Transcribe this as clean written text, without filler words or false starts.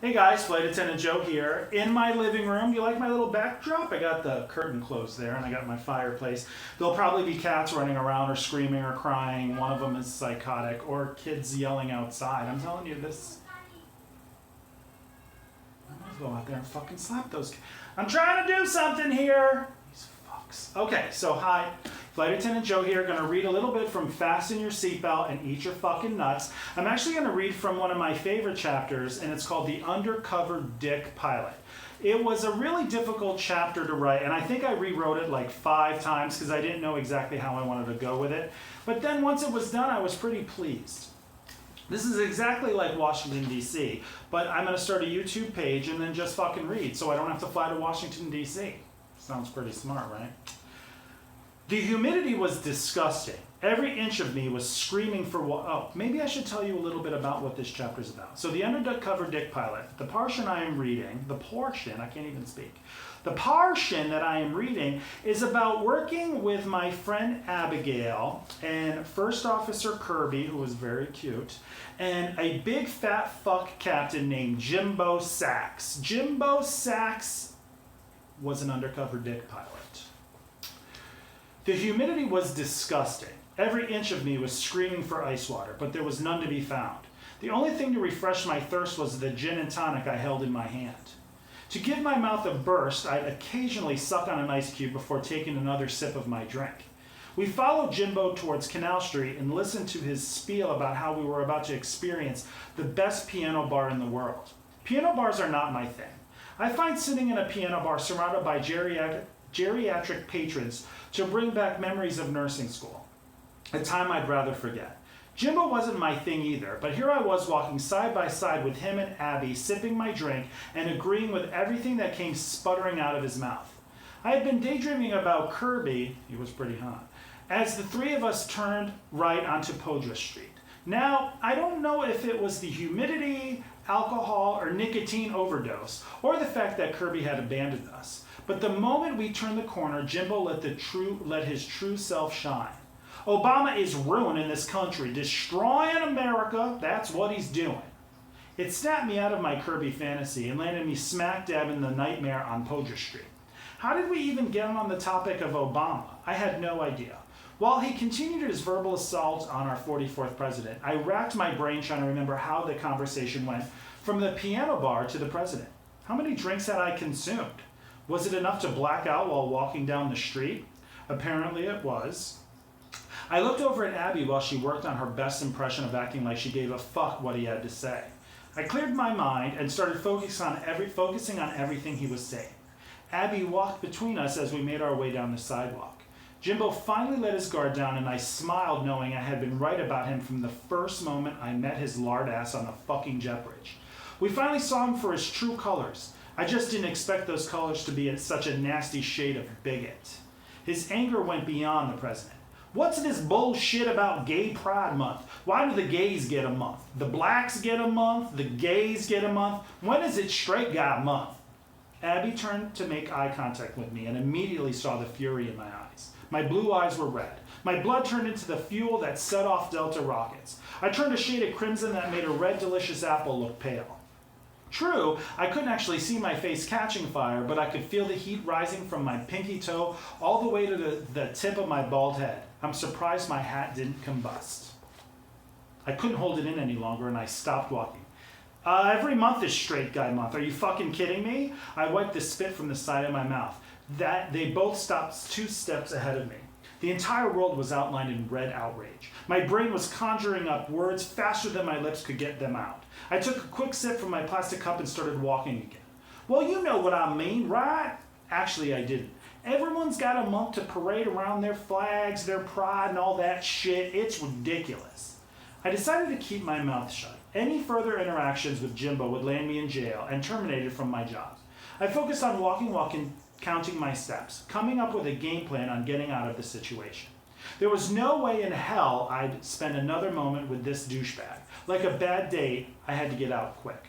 Hey guys, Flight Attendant Joe here. In my living room, you like my little backdrop? I got the curtain closed there and I got my fireplace. There'll probably be cats running around or screaming or crying. One of them is psychotic, or kids yelling outside. I'm telling you this. I might as well go out there and fucking slap those kids. I'm trying to do something here. These fucks. Okay, so hi. Flight Attendant Joe here, going to read a little bit from Fasten Your Seatbelt and Eat Your Fucking Nuts. I'm actually going to read from one of my favorite chapters, and it's called The Undercover Dick Pilot. It was a really difficult chapter to write, and I think I rewrote it like 5 times because I didn't know exactly how I wanted to go with it. But then once it was done, I was pretty pleased. This is exactly like Washington, D.C., but I'm going to start a YouTube page and then just fucking read so I don't have to fly to Washington, D.C. Sounds pretty smart, right? The humidity was disgusting. Every inch of me was screaming for what. Oh, maybe I should tell you a little bit about what this chapter is about. So the Undercover Dick Pilot, the portion I am reading, I can't even speak. The portion that I am reading is about working with my friend Abigail and First Officer Kirby, who was very cute, and a big fat fuck captain named Jimbo Sachs. Jimbo Sachs was an undercover dick pilot. The humidity was disgusting. Every inch of me was screaming for ice water, but there was none to be found. The only thing to refresh my thirst was the gin and tonic I held in my hand. To give my mouth a burst, I'd occasionally suck on an ice cube before taking another sip of my drink. We followed Jimbo towards Canal Street and listened to his spiel about how we were about to experience the best piano bar in the world. Piano bars are not my thing. I find sitting in a piano bar surrounded by geriatric patrons to bring back memories of nursing school, a time I'd rather forget. Jimbo wasn't my thing either, but here I was walking side by side with him and Abby, sipping my drink and agreeing with everything that came sputtering out of his mouth. I had been daydreaming about Kirby, he was pretty hot, as the three of us turned right onto Podra Street. Now, I don't know if it was the humidity, alcohol, or nicotine overdose, or the fact that Kirby had abandoned us. But the moment we turned the corner, Jimbo let his true self shine. Obama is ruining this country, destroying America. That's what he's doing. It snapped me out of my Kirby fantasy and landed me smack dab in the nightmare on Podra Street. How did we even get on the topic of Obama? I had no idea. While he continued his verbal assault on our 44th president, I racked my brain trying to remember how the conversation went from the piano bar to the president. How many drinks had I consumed? Was it enough to black out while walking down the street? Apparently it was. I looked over at Abby while she worked on her best impression of acting like she gave a fuck what he had to say. I cleared my mind and started focusing on everything he was saying. Abby walked between us as we made our way down the sidewalk. Jimbo finally let his guard down and I smiled knowing I had been right about him from the first moment I met his lard ass on the fucking jet bridge. We finally saw him for his true colors. I just didn't expect those colors to be such a nasty shade of bigot. His anger went beyond the president. What's this bullshit about Gay Pride Month? Why do the gays get a month? The blacks get a month? The gays get a month? When is it straight guy month? Abby turned to make eye contact with me and immediately saw the fury in my eyes. My blue eyes were red. My blood turned into the fuel that set off Delta rockets. I turned a shade of crimson that made a red delicious apple look pale. True, I couldn't actually see my face catching fire, but I could feel the heat rising from my pinky toe all the way to the tip of my bald head. I'm surprised my hat didn't combust. I couldn't hold it in any longer and I stopped walking. Every month is straight guy month. Are you fucking kidding me? I wiped the spit from the side of my mouth. They both stopped 2 steps ahead of me. The entire world was outlined in red outrage. My brain was conjuring up words faster than my lips could get them out. I took a quick sip from my plastic cup and started walking again. Well, you know what I mean, right? Actually, I didn't. Everyone's got a month to parade around their flags, their pride, and all that shit. It's ridiculous. I decided to keep my mouth shut. Any further interactions with Jimbo would land me in jail and terminated from my job. I focused on walking, counting my steps, coming up with a game plan on getting out of the situation. There was no way in hell I'd spend another moment with this douchebag. Like a bad date, I had to get out quick.